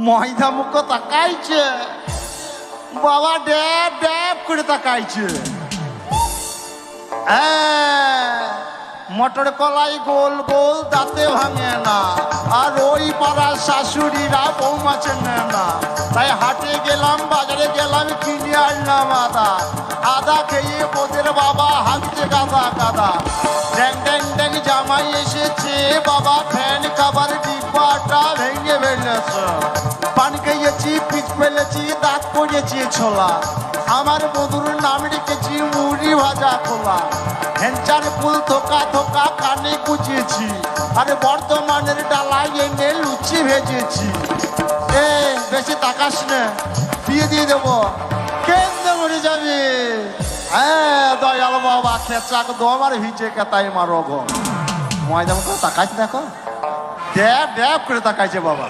ময়দা মুখ তাকাইছে বাবা, ড্যাব ড্যাব করে তাকাইছে। মটর কলাই গোল গোল দাঁতে ভাঙে না, আর ওই পাড়ার শাশুড়িরা বৌমা চেনে না। তাই হাটে গেলাম, বাজারে গেলাম, কিনে আনলাম আদা। আদা খেয়ে ওদের বাবা হাঁটছে গাদা গাদা। ড্যাং ড্যাং ড্যাং জামাই এসেছে বাবা, ফ্যান খাবার ডিব্বাটা ভেঙে ফেলেছে। পান খেয়েছি, পিচ ফেলেছি, দাঁত পড়েছি ছোলা। আমার বধুর নাম রেখেছি মুড়ি ভাজা খোলা। হেঞ্চার ফুল থোকা থোকা কানে গুছিয়েছি, আরে বর্ধমানের ডালায় এনে লুচি ভেজেছি। বেশি তাকাস না, বিয়ে দিয়ে দেবো। কেন্দ্রে মরে যাবে। দয়াল বাবা খেচাক দম আর ভিজে কেতাই মারো গো। ময়দা মতো তাকাইছে, দেখো ড্যাব ড্যাব করে তাকাইছে বাবা।